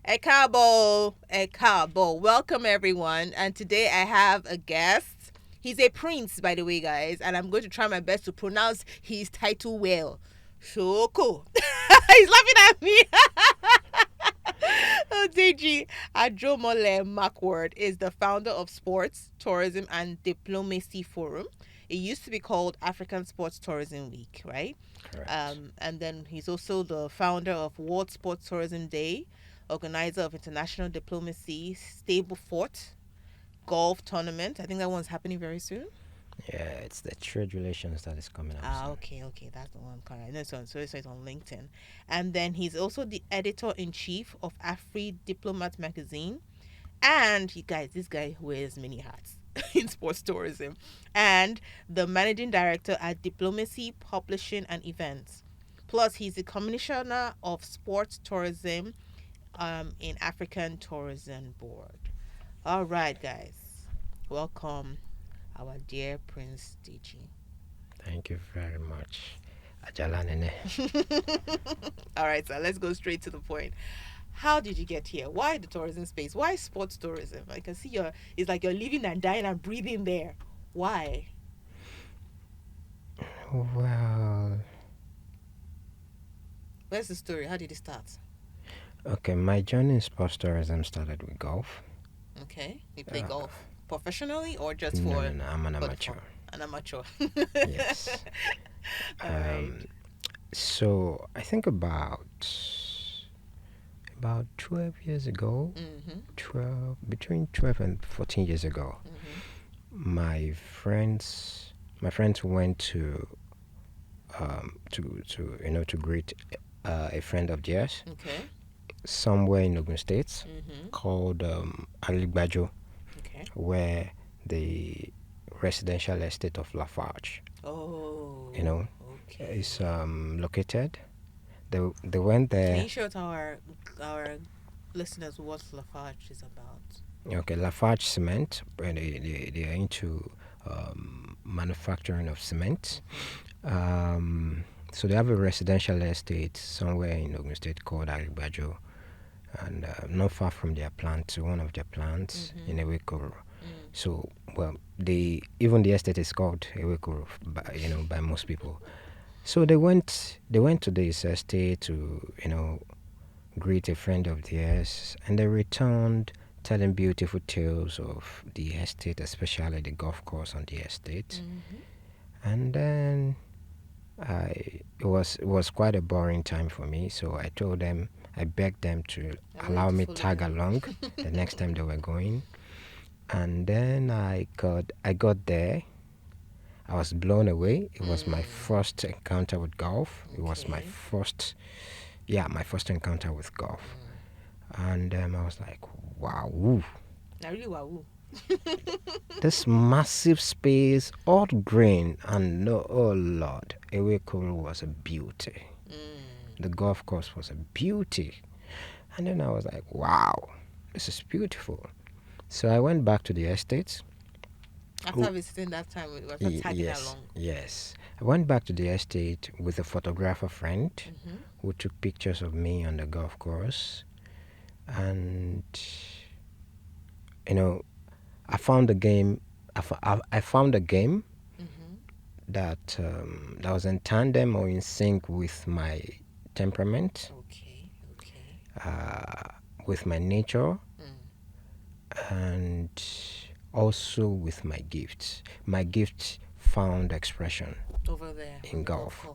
Ekabo. Welcome, everyone. And today I have a guest. He's a prince, by the way, guys. And I'm going to try my best to pronounce his title well. Sòókò. He's laughing at me. Deji Ajomale-Mcword is the founder of Sports, Tourism, and Diplomacy Forum. It used to be called African Sports Tourism Week, right? Correct. And then he's also the founder of World Sports Tourism Day, organizer of International Diplomacy, Stableford Golf Tournament. I think that one's happening very soon. Yeah, it's the trade relations that is coming up. Okay, that's the one. Correct. I know it's on LinkedIn, and then he's also the editor in chief of Afri Diplomat magazine, and you guys, this guy wears many hats in sports tourism, and the managing director at Diplomacy Publishing and Events. Plus, he's the commissioner of sports tourism, in African Tourism Board. All right, guys, welcome our dear Prince Deji. Thank you very much. Ajala Nene. All right, so let's go straight to the point. How did you get here? Why the tourism space? Why sports tourism? I can see it's like you're living and dying and breathing there. Why? Well, Where's the story? How did it start? okay, my journey in sports tourism started with golf. Okay, you play golf professionally or just No, for no, no, I'm an for the amateur. fun? An amateur. Yes. All right. So I think about 12 years ago, Mm-hmm. between 12 and 14 years ago, Mm-hmm. my friends went to greet a friend of theirs Okay. somewhere in Ogun State Mm-hmm. called Aligbajo, Okay. where the residential estate of Lafarge, Oh. Okay. is located. They went Can there. you show to our listeners what Lafarge is about? Okay, Lafarge Cement, and they are into manufacturing of cement. So they have a residential estate somewhere in Ogun State called Aligbajo, and not far from their plant, one of their plants in Ewekoro. So, well, even the estate is called Ewekoro by most people. So they went to this estate to greet a friend of theirs, and they returned telling beautiful tales of the estate, especially the golf course on the estate. And then it was quite a boring time for me, so I begged them to allow me tag along the next time they were going. And then I got there. I was blown away. It was my first encounter with golf. It was my first encounter with golf. And I was like, wow, I really wow. this massive space, all green, and oh Lord, Ewekuru was a beauty. The golf course was a beauty. And then I was like, wow, this is beautiful. So I went back to the estate. After visiting that time, we were tagging along. Yes. I went back to the estate with a photographer friend who took pictures of me on the golf course. And, I found a game. I found a game that was in tandem or in sync with my temperament, with my nature, and also with my gifts. My gift found expression over there in golf.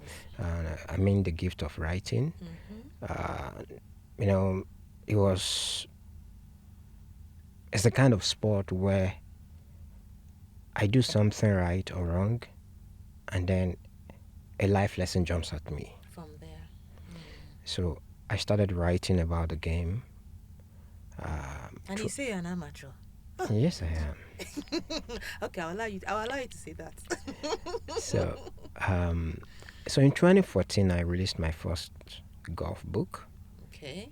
I mean the gift of writing. It's the kind of sport where I do something right or wrong, and then a life lesson jumps at me. From there. So I started writing about the game. And you say you're an amateur. Yes, I am. Okay, I'll allow you to say that. So in 2014, I released my first golf book. Okay.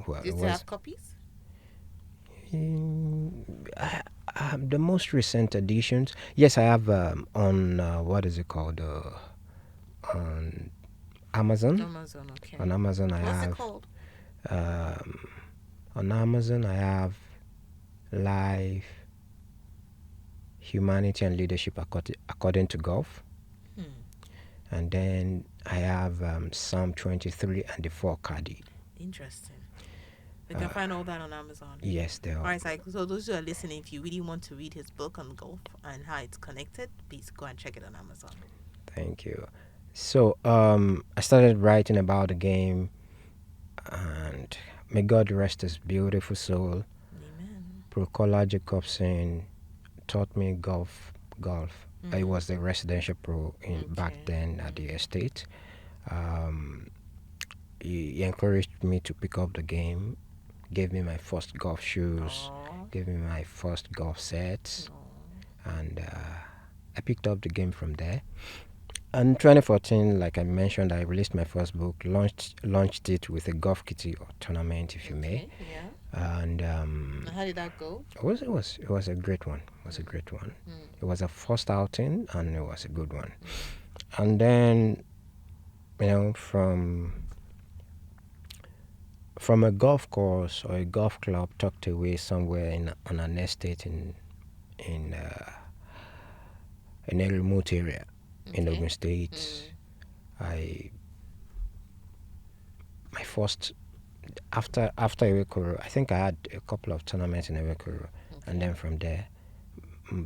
Well, Do you still have copies? The most recent editions, yes, I have on what is it called? On Amazon. Amazon, okay. On Amazon, I What's have. it called? On Amazon, I have Life, Humanity and Leadership according to Golf. And then I have Psalm 23 and the 4 Kadi. Interesting. You can find all that on Amazon. Yes, they are. All right, so those who are listening, if you really want to read his book on golf and how it's connected, please go and check it on Amazon. Thank you. So I started writing about the game, and may God rest his beautiful soul. Amen. Procola Jacobson taught me golf. I was the residential pro back then at the estate. He encouraged me to pick up the game, gave me my first golf shoes, gave me my first golf sets, and I picked up the game from there. In 2014, like I mentioned, I released my first book, launched it with a golf kitty or tournament, if you may. Yeah. And how did that go? It was a great one. It was a first outing, and it was a good one. And then, from a golf course or a golf club tucked away somewhere on an estate in a remote area in Ogun State, my first after Ewekoro, I think I had a couple of tournaments in Ewekoro, and then from there,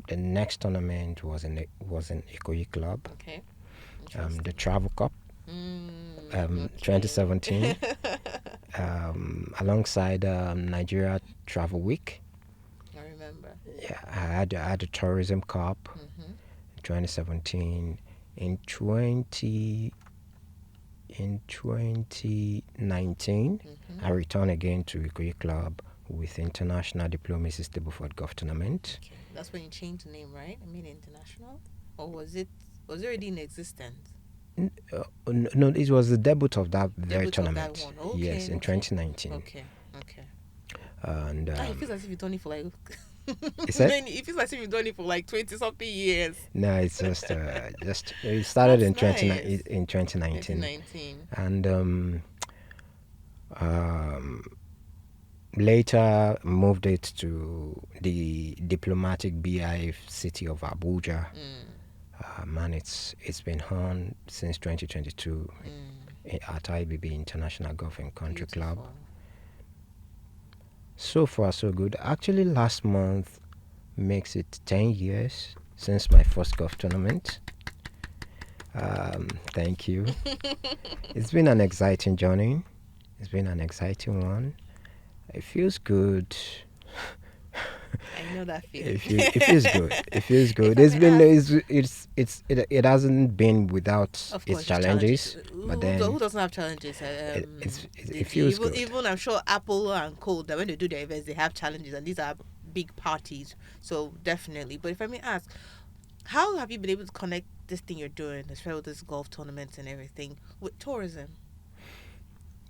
the next tournament was in Ikoyi Club. The Travel Cup, 2017, alongside Nigeria Travel Week. I remember. Yeah, I had a Tourism Cup, 2017. In 2019, I returned again to Ikoyi Club with International Diplomat Stableford Golf Tournament. Okay. That's when you changed the name, right? I mean international, or was it already in existence? No, it was the debut of that very tournament. Of that one. Okay, yes, in 2019. Okay. And it feels as if you've done it for like. It feels as if you've done it for like 20-something years. No, it's just it started in 2019. In 2019. And later moved it to the diplomatic BI city of Abuja. Man, it's been on since 2022 at IBB International Golf and Country Club. So far, so good. Actually, last month makes it 10 years since my first golf tournament. Thank you. It's been an exciting journey. It's been an exciting one. It feels good. I know that feeling. It feels good. It feels good. It hasn't been without its challenges. But then who doesn't have challenges? It feels good. Even I'm sure Apple and Co, that when they do their events, they have challenges, and these are big parties. So definitely. But if I may ask, how have you been able to connect this thing you're doing, especially with this golf tournaments and everything, with tourism?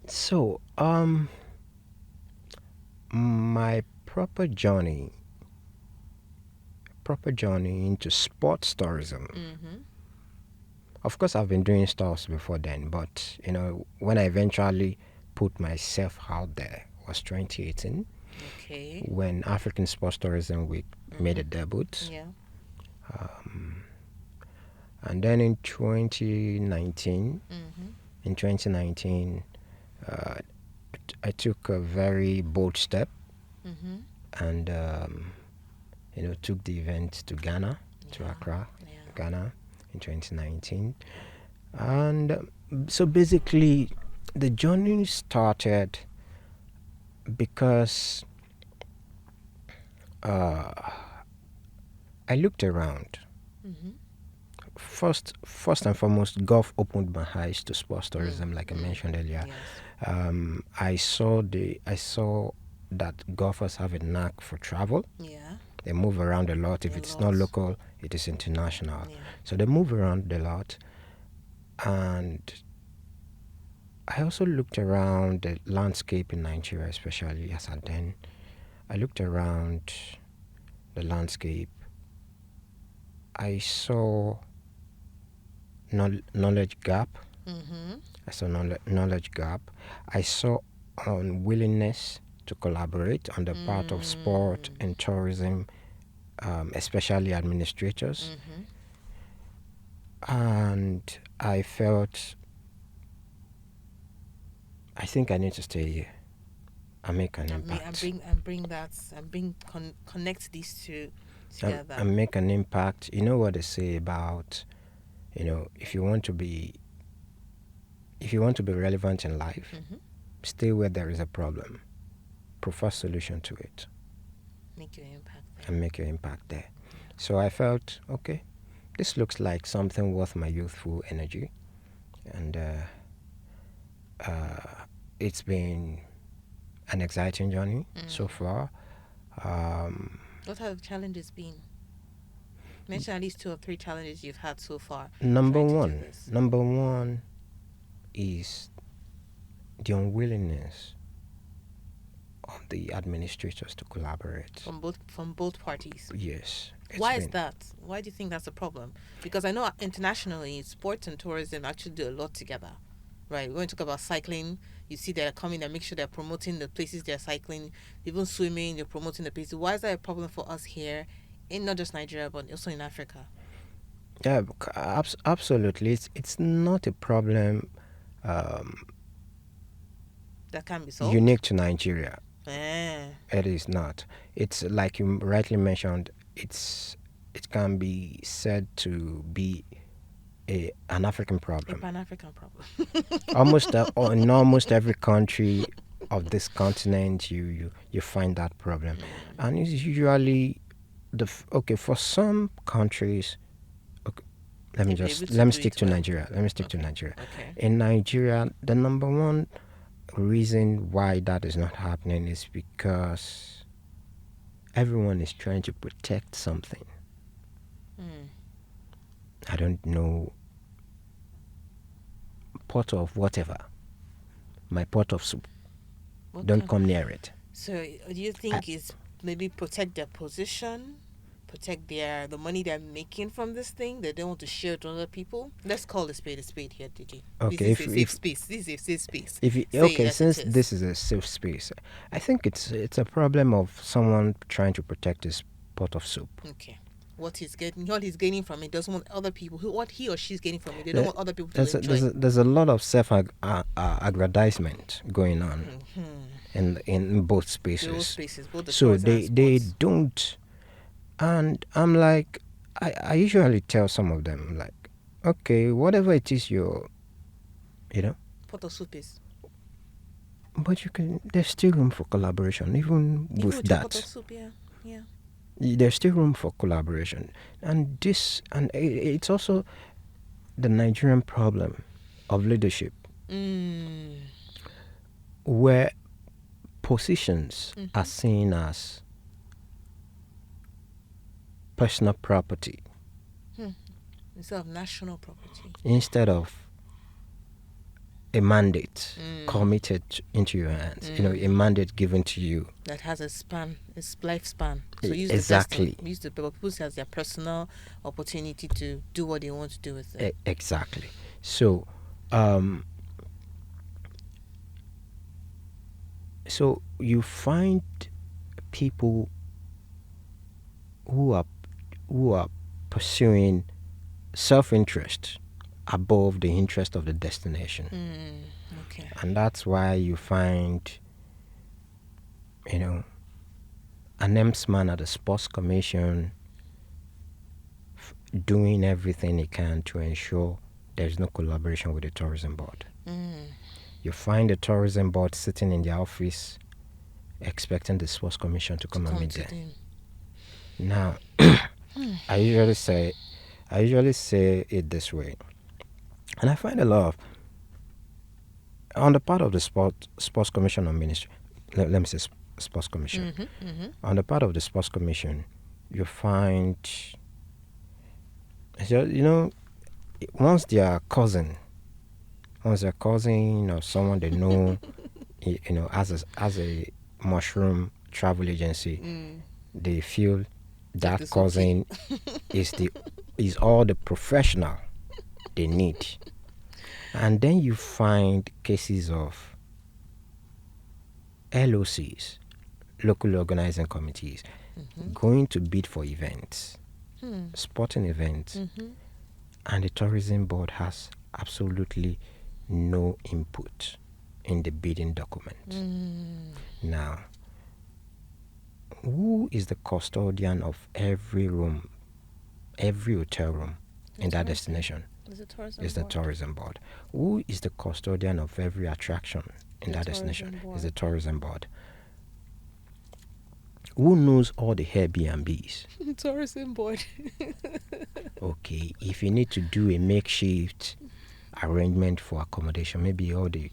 So, my proper journey into sports tourism. Of course, I've been doing stuff before then, but when I eventually put myself out there was 2018. Okay. When African Sports Tourism Week made a debut. Yeah. And then in 2019, I took a very bold step and took the event to Ghana, to Accra, Ghana in 2019. And so basically the journey started because I looked around. First and foremost, golf opened my eyes to sports tourism, like I mentioned earlier. Yes. I saw that golfers have a knack for travel. Yeah. They move around a lot. If it's not local, it is international. Yeah. So they move around a lot. And I also looked around the landscape in Nigeria, especially as at then. I looked around the landscape. I saw knowledge gap. I saw knowledge gap. I saw unwillingness to collaborate on the part of sport and tourism, especially administrators. And I felt, I think I need to stay here and make an impact. Connect these two together. And make an impact. You know what they say about, if you want to be relevant in life, stay where there is a problem, prefer solution to it, make your impact there. and make your impact there. So I felt, okay, this looks like something worth my youthful energy, and it's been an exciting journey so far. What have the challenges been? Mention at least 2 or 3 challenges you've had so far. Number one is the unwillingness of the administrators to collaborate from both parties. Yes. Why is that? Why do you think that's a problem? Because I know internationally, sports and tourism actually do a lot together, right? We're going to talk about cycling. You see they're coming and make sure they're promoting the places they're cycling. Even swimming, they're promoting the places. Why is that a problem for us here, in not just Nigeria, but also in Africa? Yeah, absolutely. It's not a problem that can be solved. Unique to Nigeria. It is not. It's like you rightly mentioned. It can be said to be an African problem. A Pan-African problem. In almost every country of this continent, you find that problem, and it's usually for some countries. Okay, let me stick to Nigeria. Okay. In Nigeria, the number one reason why that is not happening is because everyone is trying to protect something. I don't know, pot of whatever, my pot of soup. Don't come near it. So do you think it's maybe protect their position, protect the money they're making from this thing? They don't want to share it with other people. Let's call a spade here, Deji. Okay, this is a safe space. Since this is a safe space, I think it's a problem of someone trying to protect his pot of soup. Okay. What he's gaining from it doesn't want other people what he or she's gaining from it. They don't want other people to enjoy. There's a lot of self-aggrandizement going on in both spaces. So they don't. And I'm like, I usually tell some of them, like, okay, whatever it is pot of soup is. But there's still room for collaboration, even with that. Pot of soup, yeah. There's still room for collaboration. And it's also the Nigerian problem of leadership, where positions are seen as personal property instead of national property, instead of a mandate committed into your hands. A mandate given to you that has a lifespan. So exactly. Use the people as their personal opportunity to do what they want to do with it. Exactly. So so you find people who are pursuing self-interest above the interest of the destination. Okay. And that's why you find, an EMS-man at the Sports Commission doing everything he can to ensure there's no collaboration with the Tourism Board. You find the Tourism Board sitting in their office expecting the Sports Commission to come and meet them. Now, I usually say it this way, and I find a lot of, on the part of the Sports Commission or Ministry, let me say Sports Commission, on the part of the Sports Commission, you find, once their cousin or someone they know, as a mushroom travel agency, they feel that cousin is all the professional they need. And then you find cases of LOCs, local organizing committees, going to bid for events, sporting events, and the tourism board has absolutely no input in the bidding document. Now, who is the custodian of every room, every hotel room in that destination? Is the tourism board. Who is the custodian of every attraction in that destination? Is the tourism board. Who knows all the Airbnbs? Tourism board. Okay, if you need to do a makeshift arrangement for accommodation, maybe all the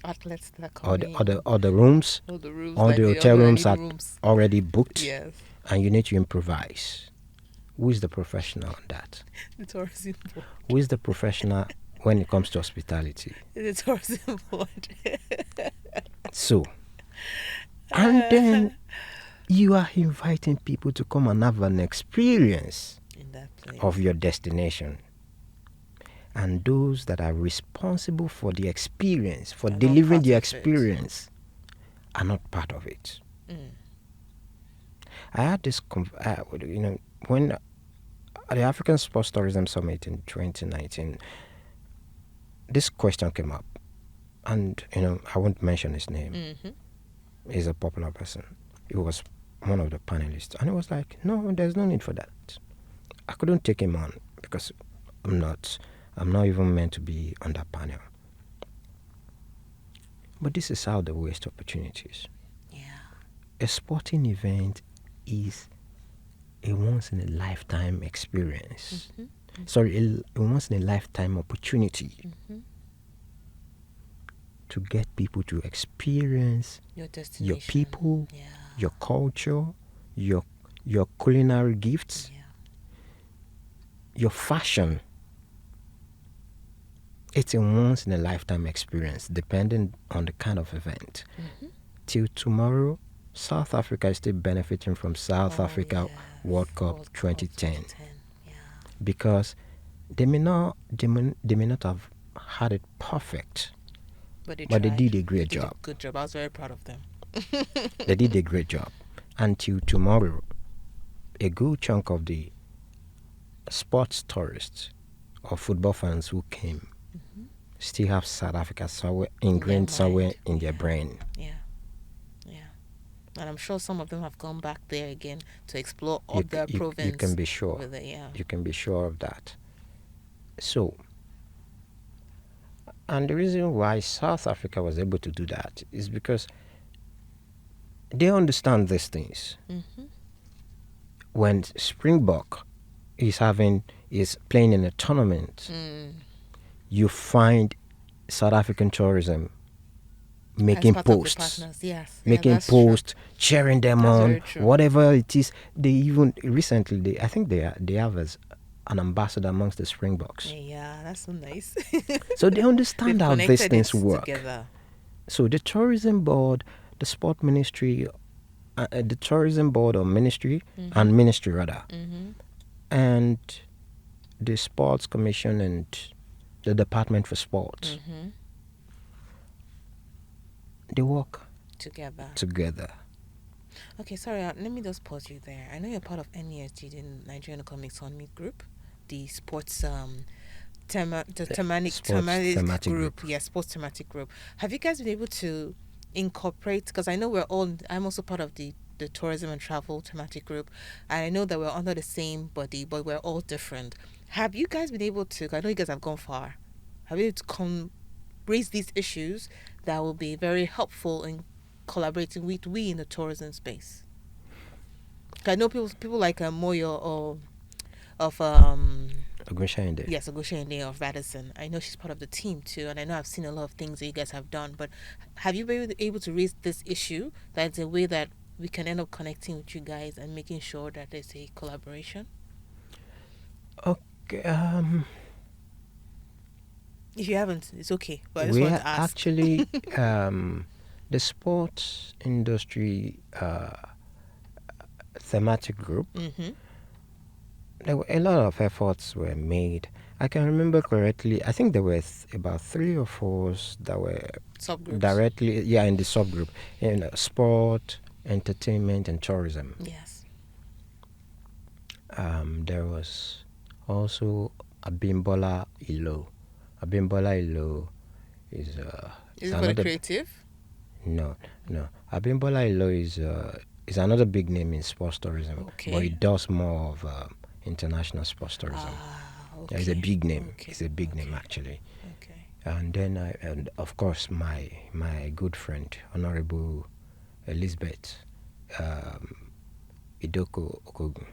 outlets that come all the rooms, all the hotel rooms are already booked. Yes. And you need to improvise. Who is the professional on that? The tourism board. Who is the professional when it comes to hospitality? The tourism board. So, and then you are inviting people to come and have an experience In that place. of your destination. And those that are responsible for the experience, for delivering the experience, are not part of it. I had this, when at the African Sports Tourism Summit in 2019, this question came up. And, I won't mention his name. He's a popular person. He was one of the panelists. And he was like, no, there's no need for that. I couldn't take him on because I'm not even meant to be on that panel. But this is how they waste opportunities. Yeah. A sporting event is a once-in-a-lifetime experience. Sorry, a once-in-a-lifetime opportunity to get people to experience Your destination. your people, Yeah. your culture, your culinary gifts, your fashion. It's a once-in-a-lifetime experience, depending on the kind of event. Till tomorrow, South Africa is still benefiting from South Africa World Cup 2010. Because they may not have had it perfect, but they did a great job. Good job. I was very proud of them. They did a great job. Until tomorrow, a good chunk of the sports tourists or football fans who came still have South Africa ingrained somewhere in their brain. Yeah. And I'm sure some of them have gone back there again to explore other provinces. You can be sure. You can be sure of that. So, and the reason why South Africa was able to do that is because they understand these things. When Springbok is playing in a tournament, you find South African tourism making posts, cheering them on, whatever it is. They even recently, I think they have as an ambassador amongst the Springboks. Yeah, that's so nice. So they understand how these things work. Together. So the tourism board, the sport ministry, the tourism board or ministry, and ministry rather, and the sports commission and the department for sports, they work together. Okay, sorry, let me just pause you there. I know you're part of NESG, the Nigerian Economic Summit Group, the sports thematic group. Yeah, sports thematic group. Have you guys been able to incorporate, because I know I'm also part of the tourism and travel thematic group, and I know that we're under the same body, but we're all different. Have you guys been able to, I know you guys have gone far, have you been able to raise these issues that will be very helpful in collaborating with we in the tourism space? I know people like Moyo of Ogunshayinde. Yes, Ogunshayinde of Radisson. I know she's part of the team too, and I know I've seen a lot of things that you guys have done. But have you been able to raise this issue? That's a way that we can end up connecting with you guys and making sure that there's a collaboration. Okay. If you haven't, it's okay. But I just We want are to ask. actually the sports industry thematic group. There were a lot of efforts were made, I can remember correctly. I think there were about 3 or 4 that were Subgroups. directly, in the subgroup in sport, entertainment, and tourism. Yes. There was also Abimbola Ilo. Abimbola Ilo is Is it for the creative? No. Abimbola Ilo is another big name in sports tourism, Okay. but it does more of international sports tourism. Okay. It's a big name. Okay. It's a big name actually. Okay. And then and of course my good friend Honorable Elizabeth Idoko Okogun.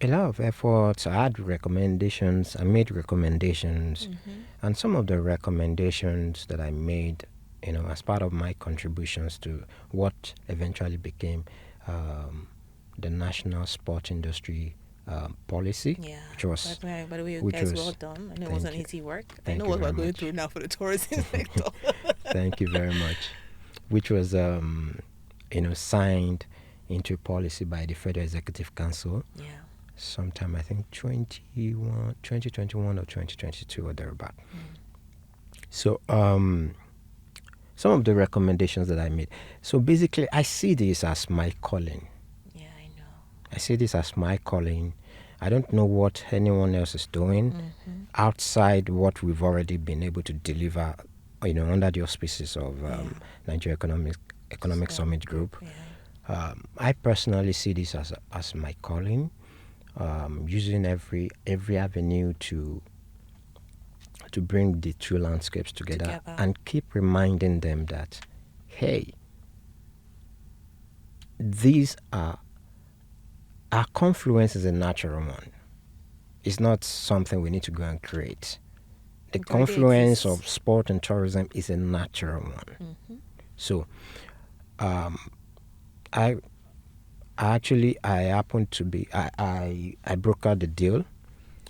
A lot of efforts. I made recommendations, and some of the recommendations that I made, as part of my contributions to what eventually became the national sport industry policy, Yeah. which was, By the way, you which guys, was- well done. I know it thank wasn't you. easy work. I Thank know you what we're very going much. through now for the tourism sector. Thank you very much. Which was, signed into policy by the Federal Executive Council Yeah. sometime, I think, 2021 or 2022 or thereabout. So, some of the recommendations that I made. So basically, I see this as my calling. Yeah, I know. I see this as my calling. I don't know what anyone else is doing outside what we've already been able to deliver, under the auspices of Nigeria Economic Summit Group. Yeah. I personally see this as my calling, using every avenue to bring the two landscapes together and keep reminding them that, hey, these are our confluence is a natural one. It's not something we need to go and create. The confluence of sport and tourism is a natural one. So, I happened to be I brokered the deal.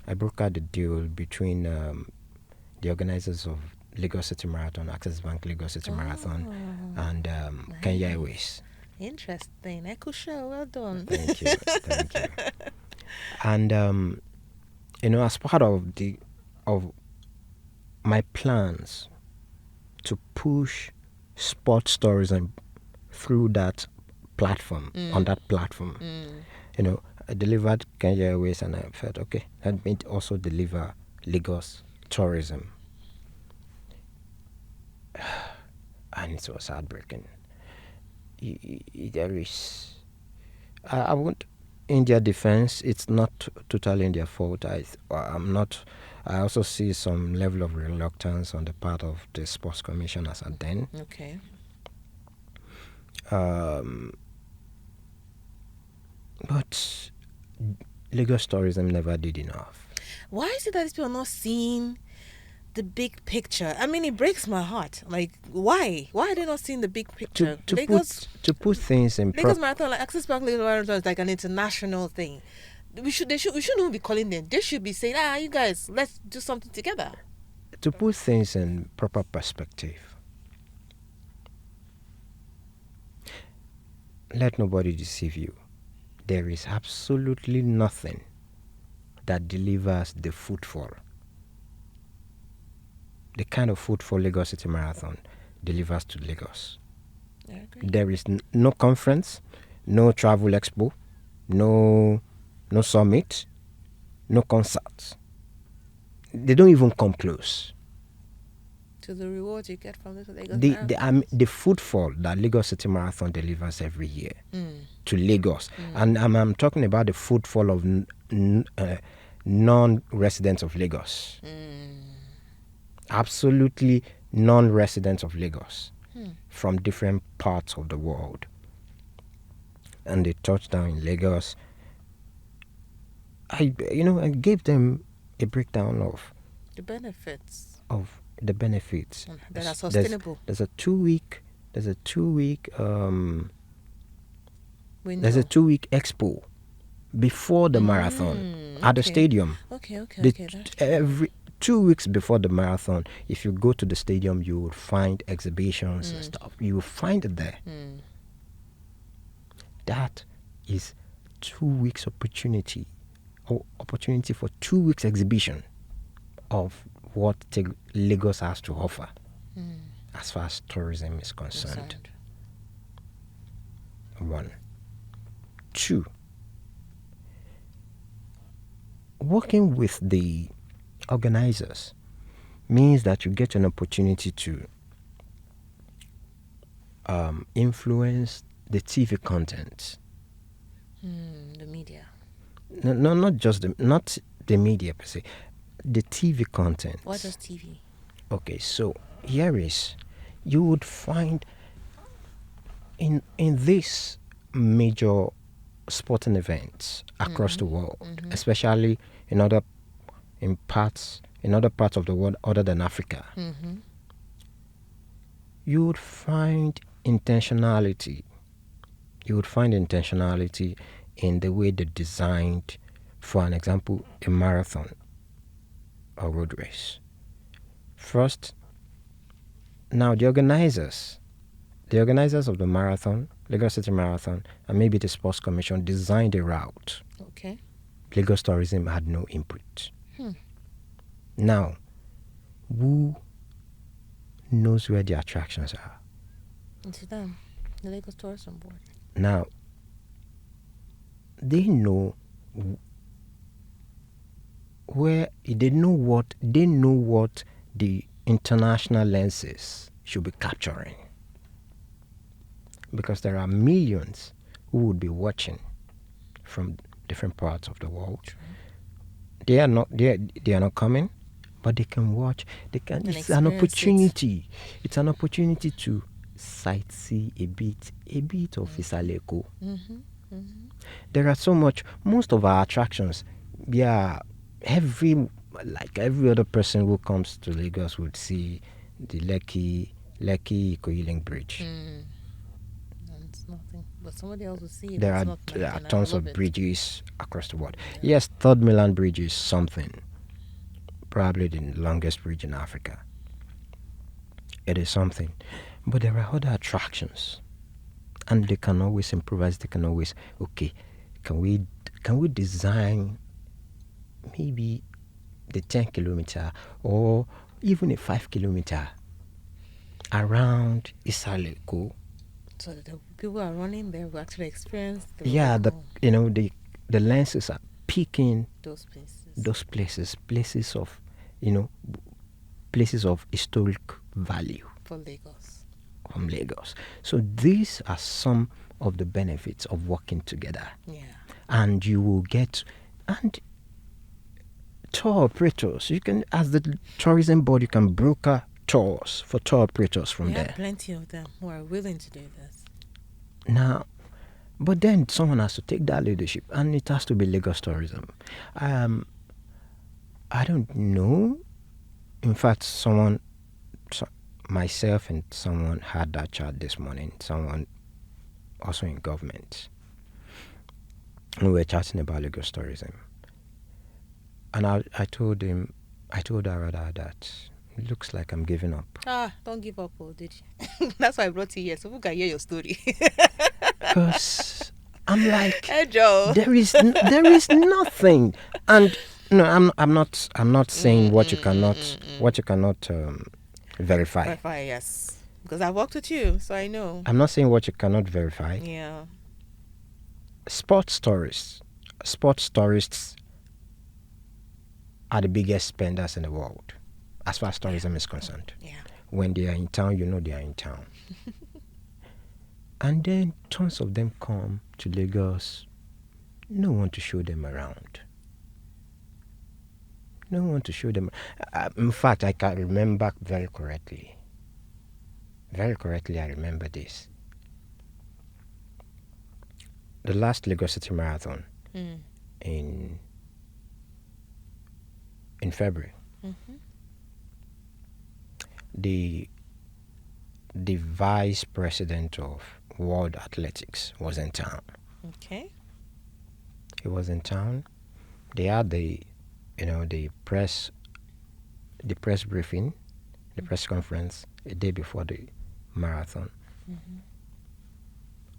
I brokered the deal between the organizers of Lagos City Marathon, Access Bank Lagos City Marathon, and Kenya Airways. Interesting. Echo show. Well done. Thank you. And as part of my plans to push sports tourism through that platform, on that platform, I delivered Kenya Airways, and I felt, okay, let me also deliver Lagos tourism. And it was heartbreaking. There is, I won't, in their defense, it's not totally in their fault. I'm not. I also see some level of reluctance on the part of the sports commissioners at then. Okay. But Lagos tourism never did enough. Why is it that these people are not seeing the big picture? I mean, it breaks my heart. Like, why? Why are they not seeing the big picture? To put things in Lagos Marathon, like Access Bank Lagos Marathon, is like an international thing. We shouldn't even be calling them. They should be saying, you guys, let's do something together. To put things in proper perspective, let nobody deceive you. There is absolutely nothing that delivers the footfall. The kind of footfall Lagos City Marathon delivers to Lagos. There is no conference, no travel expo, no summit, no concerts. They don't even come close to the rewards you get from this Lagos the footfall that Lagos City Marathon delivers every year to Lagos. And I'm talking about the footfall of non-residents of Lagos. Absolutely non-residents of Lagos from different parts of the world. And they touched down in Lagos. I gave them a breakdown of the benefits. That are sustainable. There's a 2-week there's a 2-week expo before the marathon at the stadium. Okay. Every 2 weeks before the marathon, if you go to the stadium, you will find exhibitions and stuff. You will find it there. That is 2 weeks opportunity for 2 weeks exhibition of what Lagos has to offer as far as tourism is concerned. One. Two, working with the organizers means that you get an opportunity to influence the TV content. The media. No, not the media per se. The TV content. What is TV? Okay, so here is, you would find in this major sporting events across the world, especially in other parts of the world other than Africa, you would find intentionality. You would find intentionality in the way they designed, for an example, a marathon or road race. First, now the organizers of the marathon, Lagos City Marathon, and maybe the Sports Commission designed a route. Okay. Lagos Tourism had no input. Now, who knows where the attractions are? It's them, the Lagos Tourism Board. Now, they know what the international lenses should be capturing, because there are millions who would be watching from different parts of the world. They are not coming, but they can watch. It's an opportunity. It's an opportunity to sightsee a bit of Isaleko. There are most of our attractions. Every other person who comes to Lagos would see the Lekki Ikoyi Link Bridge. It's nothing, but somebody else will see it. There are tons of bridges across the world. Yeah. Yes, Third Milan Bridge is something. Probably the longest bridge in Africa. It is something. But there are other attractions. And they can always improvise. They can always, can we design maybe the 10 kilometer or even a 5 kilometer around Isaleko, so that the people who are running there will actually experience the lenses are picking those places of historic value from Lagos. So these are some of the benefits of working together. And you will get, and tour operators, you can, as the tourism board, you can broker tours for tour operators from there. There are plenty of them who are willing to do this. Now, but then someone has to take that leadership, and it has to be Lagos Tourism. I don't know. In fact, myself and someone had that chat this morning, someone also in government. And we were chatting about Lagos Tourism. And I told her rather that it looks like I'm giving up. Don't give up, did you? That's why I brought you here, so we can hear your story. Because I'm like, hey, Joe. there is nothing. And no, I'm not saying what you cannot verify. Verify, yes. Because I've worked with you, so I know. I'm not saying what you cannot verify. Yeah. Sports tourists are the biggest spenders in the world as far as tourism is concerned. Yeah. When they are in town, they are in town. And then tons of them come to Lagos. No one to show them around. No one to show them. In fact, I can remember very correctly. Very correctly, I remember this. The last Lagos City Marathon in February. The vice president of World Athletics was in town. Okay. He was in town. They had the press briefing, the press conference a day before the marathon.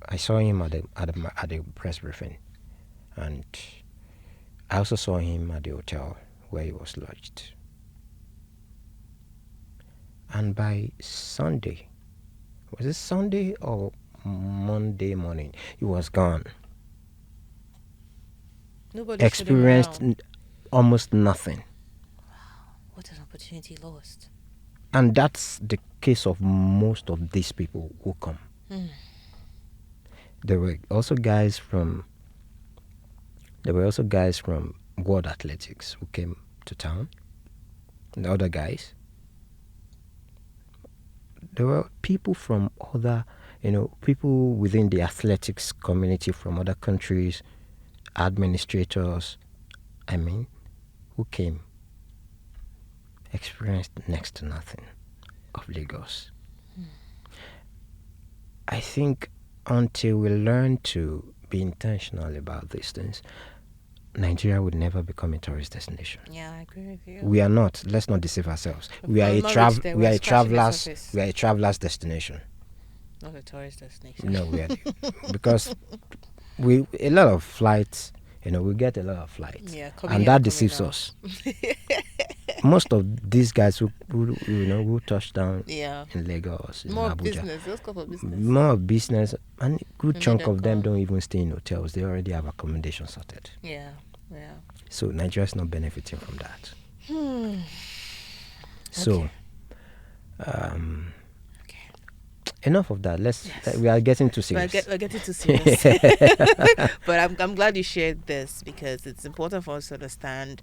I saw him at the press briefing, And I also saw him at the hotel where he was lodged. And by Sunday, was it Sunday or Monday morning, he was gone. Nobody showed him Experienced around. almost nothing. What an opportunity lost. And that's the case of most of these people who come. There were also guys from World Athletics who came to town. The other guys. There were people from other, people within the athletics community from other countries, administrators, who came, experienced next to nothing of Lagos. I think until we learn to be intentional about these things, Nigeria would never become a tourist destination. Yeah, I agree with you. We are not. Let's not deceive ourselves. We've We are not reached there. We're scratching the travelers. surface. We are a travelers destination. Not a tourist destination. No, we are because a lot of flights. We get a lot of flights, Yeah, and that deceives us. Most of these guys who touch down Yeah. in Lagos, in More Abuja, business. Let's go for business. more of business, and a good And chunk then of them come. don't even stay in hotels. They already have accommodation sorted. Yeah. Yeah. So Nigeria's not benefiting from that. Hmm. So, Okay. enough of that. Yes. We are getting too serious. We're getting too serious. But I'm glad you shared this because it's important for us to understand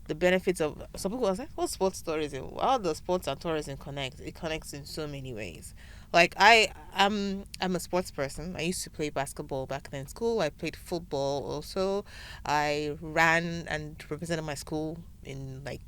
the benefits of. Some people are like, "What sports tourism? How does sports and tourism connect?" It connects in so many ways. Like I'm a sports person. I used to play basketball back then in school. I played football also. I ran and represented my school in like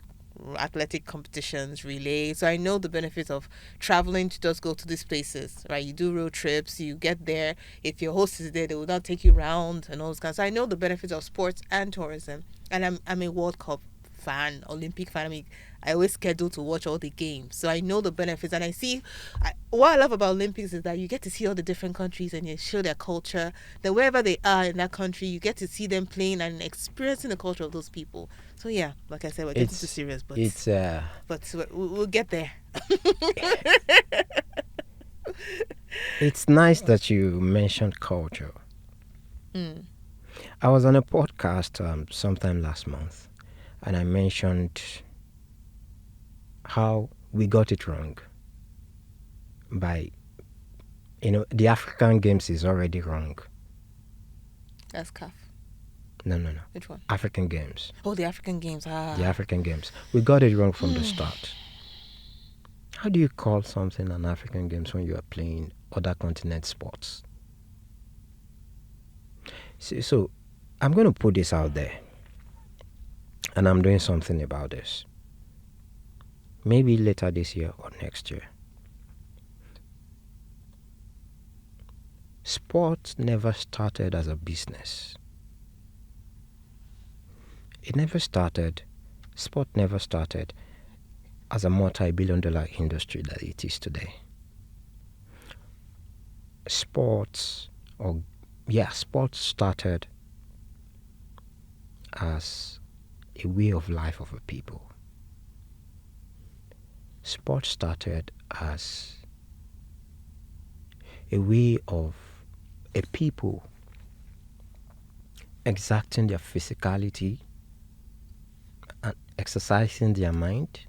athletic competitions, relays. So I know the benefits of traveling to just go to these places, right? You do road trips, you get there. If your host is there, they will not take you around and all those kinds. So I know the benefits of sports and tourism. And I'm a World Cup fan, Olympic fan. I always schedule to watch all the games, so I know the benefits. And what I love about Olympics is that you get to see all the different countries and you show their culture. That wherever they are in that country, you get to see them playing and experiencing the culture of those people. So yeah, like I said, we're getting too serious, but we'll get there. It's nice that you mentioned culture. I was on a podcast sometime last month, and I mentioned how we got it wrong by, the African Games is already wrong. That's CAF. No. Which one? African Games. Oh, the African Games. The African Games. We got it wrong from the start. How do you call something an African Games when you are playing other continent sports? So I'm going to put this out there, and I'm doing something about this. Maybe later this year or next year. Sport never started as a business. Sport never started as a multi-billion-dollar industry that it is today. Sports started as a way of life of a people. Sports started as a way of a people exacting their physicality and exercising their mind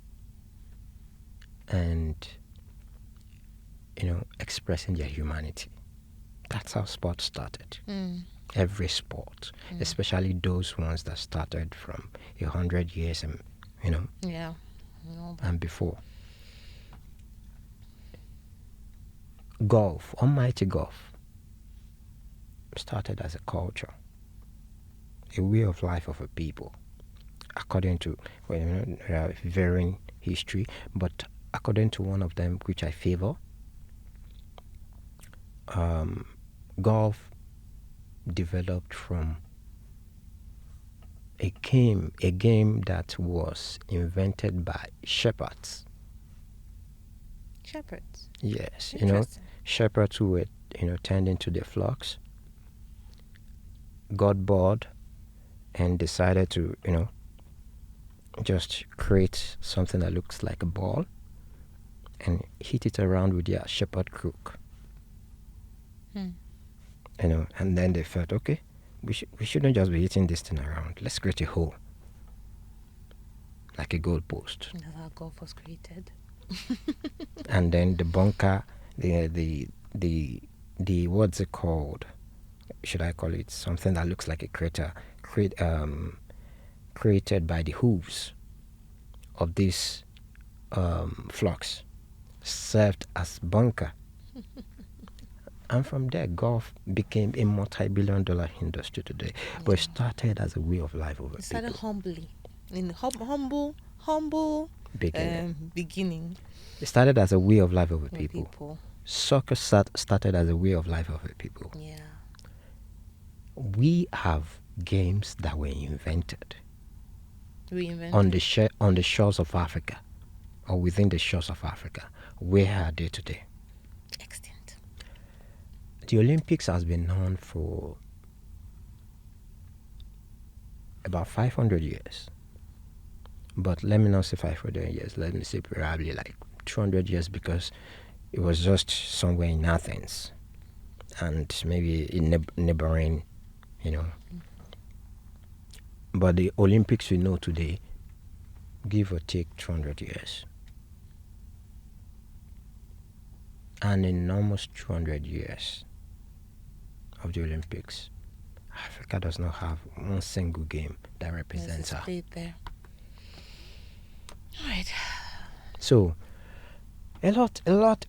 and expressing their humanity. That's how sports started. Every sport, especially those ones that started from 100 years and and before. Golf, almighty golf, started as a culture, a way of life of a people, according to varying history, but according to one of them which I favor, golf developed from a game that was invented by shepherds. Shepherds. Yes, Interesting. shepherds who were tending to their flocks got bored and decided to, just create something that looks like a ball and hit it around with their shepherd crook. Hmm. And then they felt, okay, we shouldn't just be hitting this thing around. Let's create a hole, like a goalpost. That's how golf was created. And then the bunker, the what's it called? Should I call it something that looks like a crater? Created by the hooves of this flux, served as bunker. And from there, golf became a multi-billion-dollar industry today. Yeah. But it started as a way of life over people. It started humbly, in humble beginning. It started as a way of life over people. Soccer started as a way of life over people. Yeah. We have games that were invented. Reinvented. On the shores of Africa, or within the shores of Africa. Where are they today? Extinct. The Olympics has been known for about 500 years. But let me not say 500 years. Let me say probably like 200 years, because it was just somewhere in Athens and maybe in neighboring, But the Olympics we know today, give or take 200 years. And in almost 200 years of the Olympics, Africa does not have one single game that represents her. Played there. All right. So, a lot needs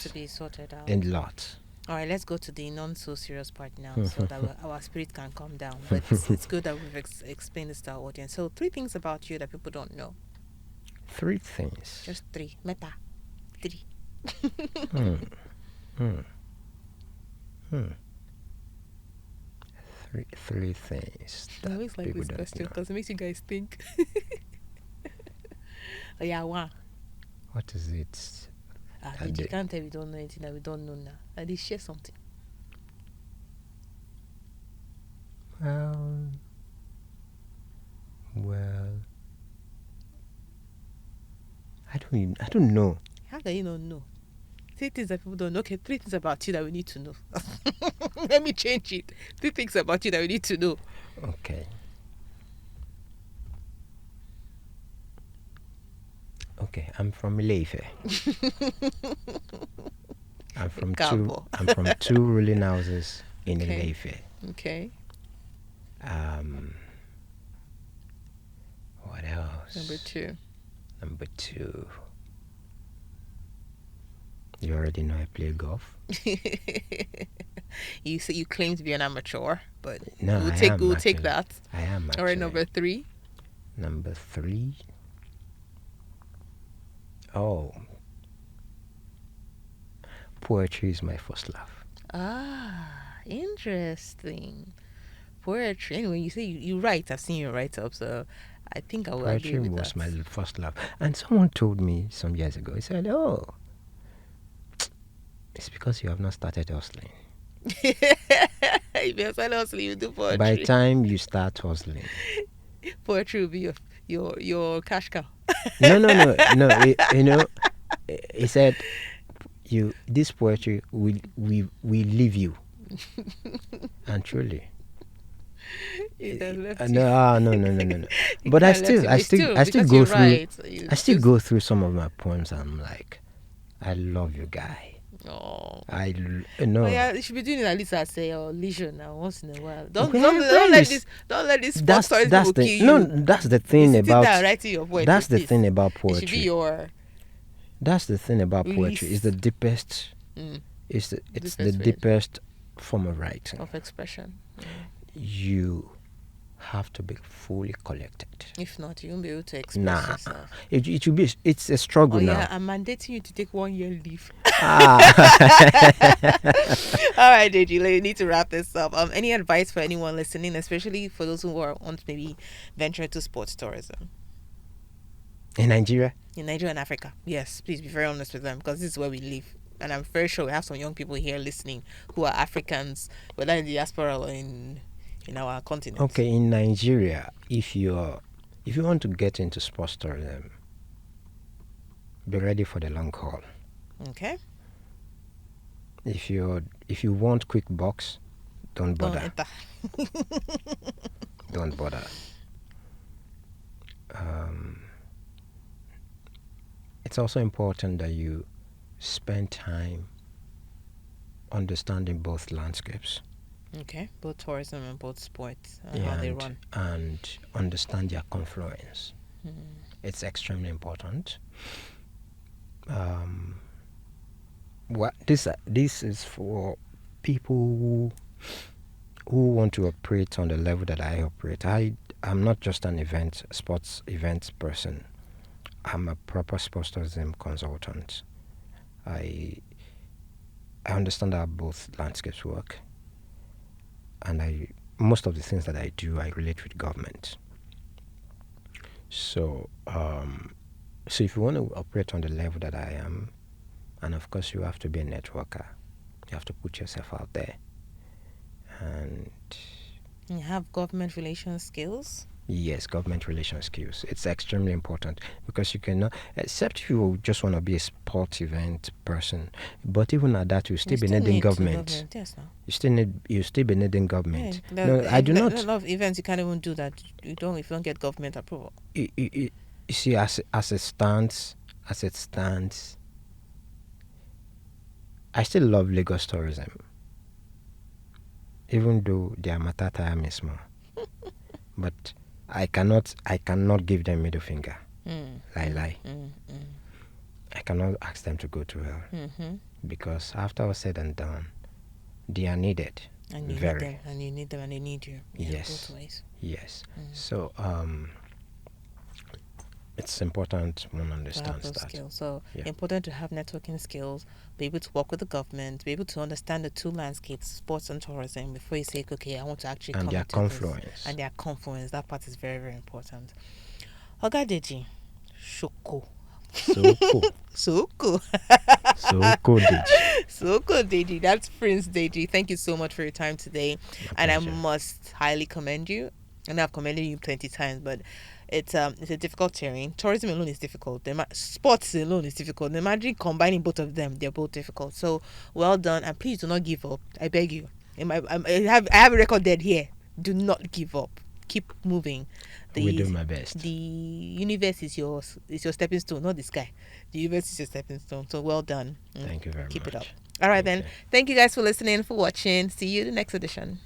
to be sorted out. A lot. All right, let's go to the non-so-serious part now, so that our spirit can calm down. But it's good that we've explained this to our audience. So 3 things about you that people don't know. 3 things. Just 3. Meta. 3. 3 things. I always like this question because it makes you guys think. Oh, yeah, 1. What is it? You can't tell we don't know anything that we don't know now. At least share something. Well, I don't know. How can you not know? 3 things that people don't know. Okay, 3 things about you that we need to know. Let me change it. 3 things about you that we need to know. Okay. Okay, I'm from Ile-Ife. I'm from 2 ruling houses in Ile-Ife. Okay. What else? Number 2. You already know I play golf. You say you claim to be an amateur, but no, we'll take that. I am actually. All right, number 3. Number 3. Oh, poetry is my first love. Interesting. Poetry. Anyway, you say you write. I've seen you write up, so I think I will agree with that. Poetry was my first love. And someone told me some years ago, he said, oh, it's because you have not started hustling. If you start hustling, you do poetry. By the time you start hustling, poetry will be your cash cow. No. He said, this poetry will leave you. And truly. No. But I still go through some of my poems. And I'm like, I love you, guy. Oh, yeah, you should be doing it at least at leisure now, once in a while. Don't let this sports stories kill you. No, that's the thing about writing your poetry. That's the thing about poetry. It should be your. That's the thing about poetry. It's the deepest. It's the deepest form of writing. Of expression. You have to be fully collected. If not, you won't be able to express yourself. It should be. It's a struggle now. Yeah, I'm mandating you to take 1 year leave. All right, Deji, you need to wrap this up. Any advice for anyone listening, especially for those who want to maybe venture into sports tourism? In Nigeria? In Nigeria and Africa. Yes, please be very honest with them, because this is where we live. And I'm very sure we have some young people here listening who are Africans, whether in the diaspora or in in our continent. Okay, in Nigeria, if you want to get into sports tourism, be ready for the long haul. Okay. If you want quick bucks, don't Don't bother. enter. Don't bother. It's also important that you spend time understanding both landscapes. Okay. Both tourism and both sports and how they run. And understand their confluence. It's extremely important. This is for people who want to operate on the level that I operate. I'm not just an sports event person. I'm a proper sports tourism consultant. I understand how both landscapes work, and most of the things that I do, I relate with government. So if you want to operate on the level that I am, and of course you have to be a networker, you have to put yourself out there, and you have government relations skills. Yes, government relations skills. It's extremely important because you cannot, except if you just want to be a sport event person. But even at that, you still be needing government. Yes, no. You still be needing government. Yeah, no, I do not. A lot of events you can't even do that. If you don't get government approval. You see, as it stands, I still love Lagos tourism, even though their matata is small. But I cannot give them middle finger. Lie. I cannot ask them to go to hell because after all said and done, they are needed. And you need them, and you need them, and they need you. Yes. Both ways. Yes. So it's important one understands that. Skills. So important to have networking skills, be able to work with the government, be able to understand the two landscapes, sports and tourism, before you say, okay, I want to actually come their into confluence. This. And their confluence. That part is very, very important. Sòókò Deji. Sòókò Deji. Sòókò Deji. That's Prince Deji. Thank you so much for your time today. And I must highly commend you. And I've commended you plenty times, but it's a difficult terrain. Tourism alone is difficult. Sports alone is difficult. Imagine combining both of them; they're both difficult. So well done, and please do not give up. I beg you. I have a record dead here. Do not give up. Keep moving. We do my best. The universe is your stepping stone, not the sky. The universe is your stepping stone. So well done. Thank you very much. Keep it up. All right then. Thank you guys for listening, for watching. See you in the next edition.